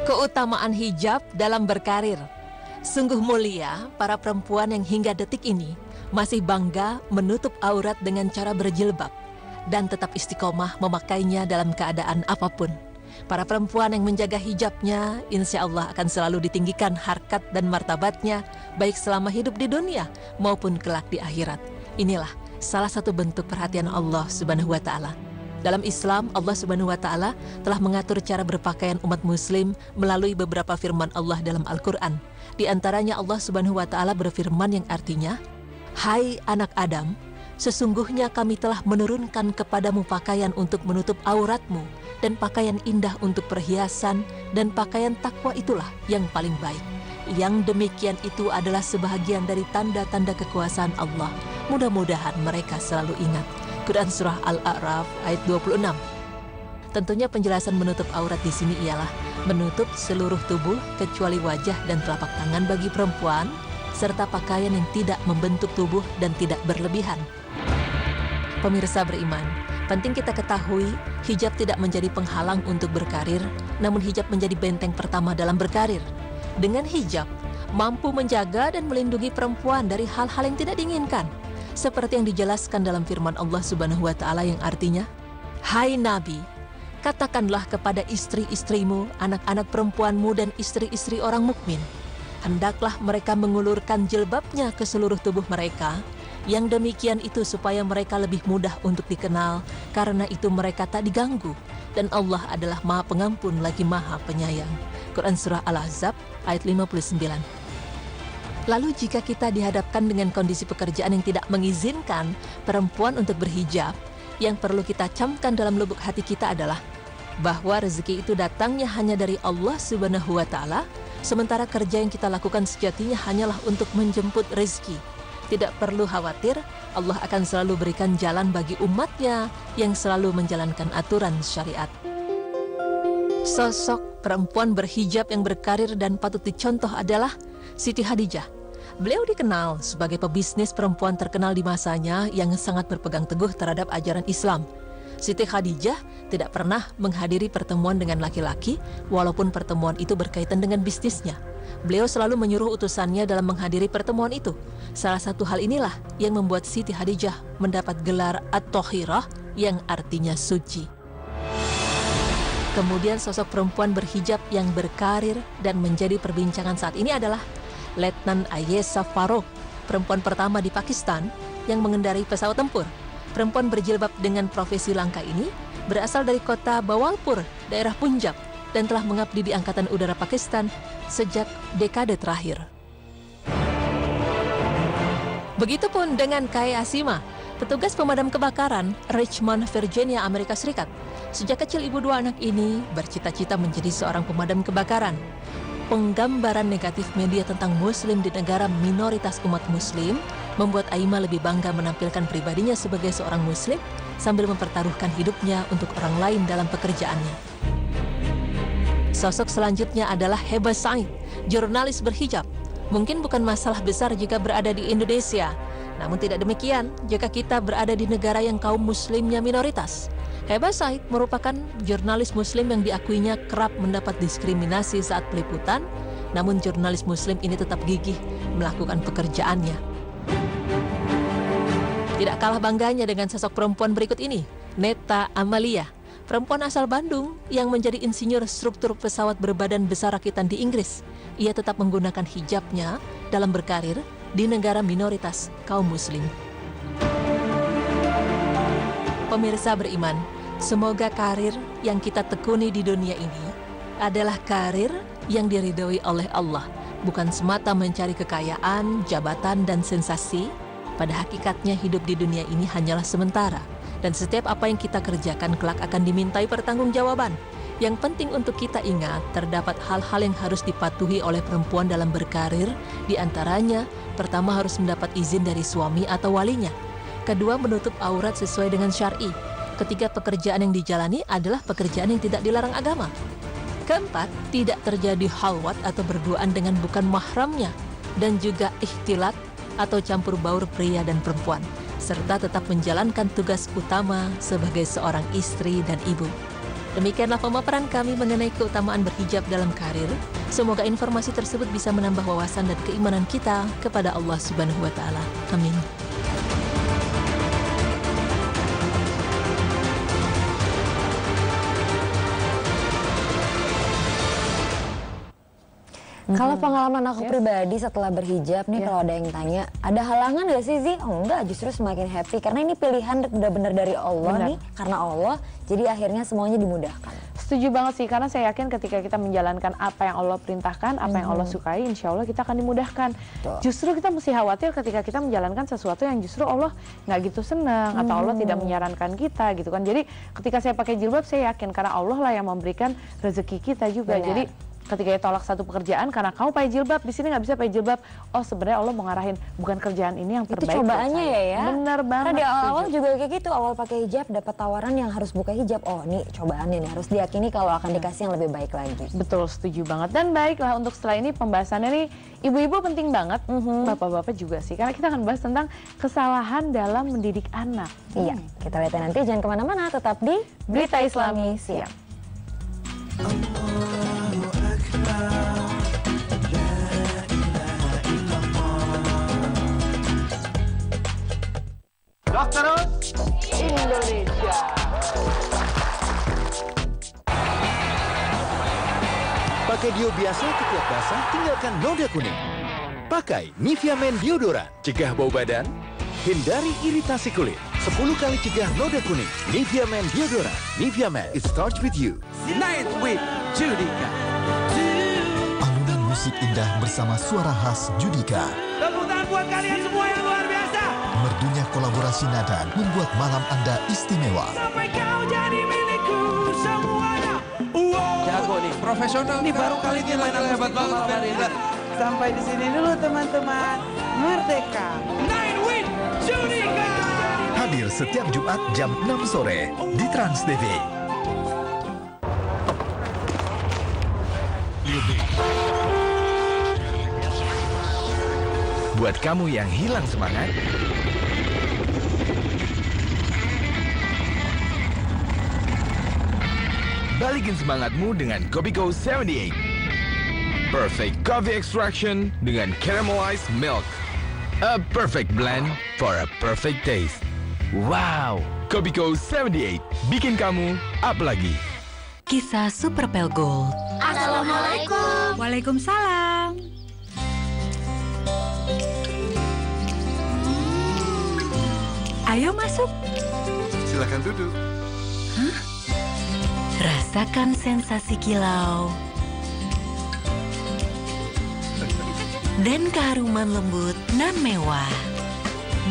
Keutamaan hijab dalam berkarir. Sungguh mulia para perempuan yang hingga detik ini masih bangga menutup aurat dengan cara berjilbab dan tetap istiqomah memakainya dalam keadaan apapun. Para perempuan yang menjaga hijabnya, insya Allah akan selalu ditinggikan harkat dan martabatnya, baik selama hidup di dunia maupun kelak di akhirat. Inilah salah satu bentuk perhatian Allah Subhanahu wa Ta'ala. Dalam Islam, Allah Subhanahu wa Ta'ala telah mengatur cara berpakaian umat muslim melalui beberapa firman Allah dalam Al-Quran. Di antaranya Allah Subhanahu wa Ta'ala berfirman yang artinya, "Hai anak Adam, sesungguhnya kami telah menurunkan kepadamu pakaian untuk menutup auratmu, dan pakaian indah untuk perhiasan, dan pakaian takwa itulah yang paling baik. Yang demikian itu adalah sebahagian dari tanda-tanda kekuasaan Allah. Mudah-mudahan mereka selalu ingat." Quran Surah Al-A'raf ayat 26. Tentunya penjelasan menutup aurat di sini ialah menutup seluruh tubuh kecuali wajah dan telapak tangan bagi perempuan, serta pakaian yang tidak membentuk tubuh dan tidak berlebihan. Pemirsa beriman, penting kita ketahui hijab tidak menjadi penghalang untuk berkarir, namun hijab menjadi benteng pertama dalam berkarir. Dengan hijab, mampu menjaga dan melindungi perempuan dari hal-hal yang tidak diinginkan, seperti yang dijelaskan dalam firman Allah Subhanahu wa Ta'ala yang artinya, "Hai Nabi, katakanlah kepada istri-istrimu, anak-anak perempuanmu dan istri-istri orang mukmin, hendaklah mereka mengulurkan jilbabnya ke seluruh tubuh mereka. Yang demikian itu supaya mereka lebih mudah untuk dikenal, karena itu mereka tak diganggu, dan Allah adalah Maha Pengampun lagi Maha Penyayang." Quran Surah Al-Ahzab ayat 59. Lalu jika kita dihadapkan dengan kondisi pekerjaan yang tidak mengizinkan perempuan untuk berhijab, yang perlu kita camkan dalam lubuk hati kita adalah bahwa rezeki itu datangnya hanya dari Allah Subhanahu wa Ta'ala, sementara kerja yang kita lakukan sejatinya hanyalah untuk menjemput rezeki. Tidak perlu khawatir, Allah akan selalu berikan jalan bagi umatnya yang selalu menjalankan aturan syariat. Sosok perempuan berhijab yang berkarir dan patut dicontoh adalah Siti Khadijah. Beliau dikenal sebagai pebisnis perempuan terkenal di masanya yang sangat berpegang teguh terhadap ajaran Islam. Siti Khadijah tidak pernah menghadiri pertemuan dengan laki-laki, walaupun pertemuan itu berkaitan dengan bisnisnya. Beliau selalu menyuruh utusannya dalam menghadiri pertemuan itu. Salah satu hal inilah yang membuat Siti Khadijah mendapat gelar At-Thahirah yang artinya suci. Kemudian sosok perempuan berhijab yang berkarir dan menjadi perbincangan saat ini adalah Letnan Ayesha Farooq, perempuan pertama di Pakistan yang mengendarai pesawat tempur. Perempuan berjilbab dengan profesi langka ini berasal dari kota Bawalpur, daerah Punjab, dan telah mengabdi di Angkatan Udara Pakistan sejak dekade terakhir. Begitupun dengan Kay Asima, petugas pemadam kebakaran Richmond, Virginia, Amerika Serikat. Sejak kecil ibu dua anak ini bercita-cita menjadi seorang pemadam kebakaran. Penggambaran negatif media tentang Muslim di negara minoritas umat Muslim membuat Aima lebih bangga menampilkan pribadinya sebagai seorang Muslim sambil mempertaruhkan hidupnya untuk orang lain dalam pekerjaannya. Sosok selanjutnya adalah Heba Said, jurnalis berhijab. Mungkin bukan masalah besar jika berada di Indonesia, namun tidak demikian jika kita berada di negara yang kaum muslimnya minoritas. Heba Said merupakan jurnalis muslim yang diakuinya kerap mendapat diskriminasi saat peliputan, namun jurnalis muslim ini tetap gigih melakukan pekerjaannya. Tidak kalah bangganya dengan sosok perempuan berikut ini, Neta Amalia, perempuan asal Bandung yang menjadi insinyur struktur pesawat berbadan besar rakitan di Inggris. Ia tetap menggunakan hijabnya dalam berkarir di negara minoritas kaum muslim. Pemirsa beriman, semoga karir yang kita tekuni di dunia ini adalah karir yang diridhoi oleh Allah, bukan semata mencari kekayaan, jabatan, dan sensasi. Pada hakikatnya hidup di dunia ini hanyalah sementara, dan setiap apa yang kita kerjakan kelak akan dimintai pertanggungjawaban. Yang penting untuk kita ingat, terdapat hal-hal yang harus dipatuhi oleh perempuan dalam berkarir. Di antaranya, pertama harus mendapat izin dari suami atau walinya. Kedua, menutup aurat sesuai dengan syar'i. Ketiga, pekerjaan yang dijalani adalah pekerjaan yang tidak dilarang agama. Keempat, tidak terjadi halwat atau berduaan dengan bukan mahramnya. Dan juga ikhtilat atau campur baur pria dan perempuan. Serta tetap menjalankan tugas utama sebagai seorang istri dan ibu. Demikianlah pemaparan kami mengenai keutamaan berhijab dalam karir. Semoga informasi tersebut bisa menambah wawasan dan keimanan kita kepada Allah Subhanahu wa Ta'ala. Amin. Kalau pengalaman aku pribadi setelah berhijab nih, kalau ada yang tanya, ada halangan gak sih Zi? Oh enggak, justru semakin happy karena ini pilihan benar-benar dari Allah nih, karena Allah, jadi akhirnya semuanya dimudahkan. Setuju banget sih, karena saya yakin ketika kita menjalankan apa yang Allah perintahkan, apa yang Allah sukai, insya Allah kita akan dimudahkan. Justru kita mesti khawatir ketika kita menjalankan sesuatu yang justru Allah nggak gitu senang, atau Allah tidak menyarankan kita gitu kan. Jadi ketika saya pakai jilbab, saya yakin karena Allah lah yang memberikan rezeki kita juga. Benar. Jadi ketika tolak satu pekerjaan karena kamu pakai jilbab, di sini nggak bisa pakai jilbab. Oh sebenarnya Allah mau ngarahin bukan kerjaan ini yang terbaik. Itu cobaannya ya. Bener banget. Karena di awal juga kayak gitu, awal pakai hijab dapat tawaran yang harus buka hijab. Oh ini cobaannya nih, harus diyakini kalau akan dikasih yang lebih baik lagi. Betul, setuju banget. Dan baiklah untuk setelah ini pembahasannya nih, ibu-ibu penting banget, bapak-bapak juga sih. Karena kita akan bahas tentang kesalahan dalam mendidik anak. Iya, kita lihat nanti, jangan kemana-mana, tetap di Berita Islami Siap. Dokter Indonesia. Pakai Dio biasa ketika basah, tinggalkan noda kuning. Pakai Nivea Men Deodoran, cegah bau badan, hindari iritasi kulit. 10 kali cegah noda kuning. Nivea Men Deodoran. Nivea Men, it starts with you. Night with Judika. Alunan musik indah bersama suara khas Judika. Tepuk tangan buat kalian semua yang luar biasa. Merdunya kolaborasi nada membuat malam Anda istimewa. Sampai kau jadi milikku semuanya. Wow. Jago nih, profesional. Ini baru kali ini main hebat banget Ferdinand. Sampai di sini dulu teman-teman. Merdeka. Night with Judika. Hadir setiap Jumat jam 6 sore di Trans TV. Buat kamu yang hilang semangat, balikin semangatmu dengan Kopiko 78. Perfect coffee extraction dengan caramelized milk. A perfect blend for a perfect taste. Wow, Kopiko 78 bikin kamu up lagi. Kisah Super Pel Gold. Assalamualaikum. Waalaikumsalam. Ayo masuk. Silakan duduk. Rasakan sensasi kilau dan keharuman lembut nan mewah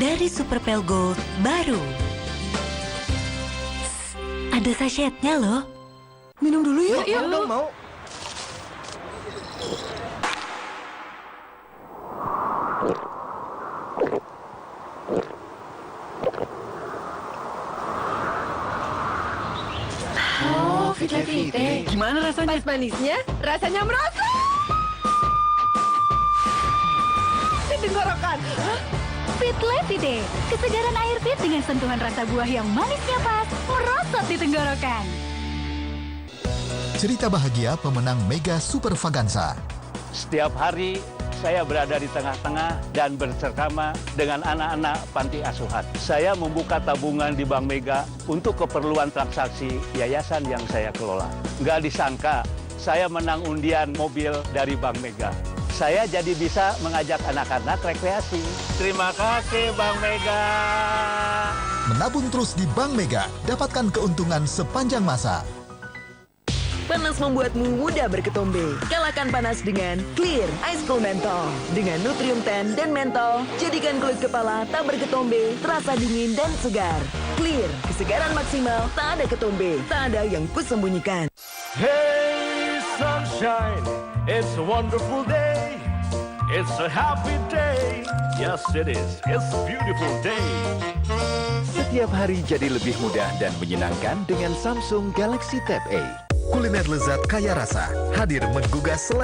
dari Super Pel Gold baru. Ada sachetnya loh. Minum dulu yuk. Yuk. Mau. Oh, Vite. Gimana rasanya? Manis-manisnya, rasanya merasa. Di tenggorokan. Fit Vite, kesegaran air fit dengan sentuhan rasa buah yang manisnya pas, merosot di tenggorokan. Cerita bahagia pemenang Mega Super Vaganza. Setiap hari saya berada di tengah-tengah dan bersama dengan anak-anak panti asuhan. Saya membuka tabungan di Bank Mega untuk keperluan transaksi yayasan yang saya kelola. Nggak disangka saya menang undian mobil dari Bank Mega. Saya jadi bisa mengajak anak-anak rekreasi. Terima kasih Bank Mega. Menabung terus di Bank Mega, dapatkan keuntungan sepanjang masa. Panas membuatmu mudah berketombe. Kalahkan panas dengan Clear Ice Cool Menthol. Dengan Nutrium 10 dan Menthol, jadikan kulit kepala tak berketombe, terasa dingin dan segar. Clear, kesegaran maksimal, tak ada ketombe, tak ada yang kusembunyikan. Hey sunshine, it's a wonderful day. It's a happy day. Yes it is. It's a beautiful day. Setiap hari jadi lebih mudah dan menyenangkan dengan Samsung Galaxy Tab A. Kuliner lezat kaya rasa, hadir menggugah selera.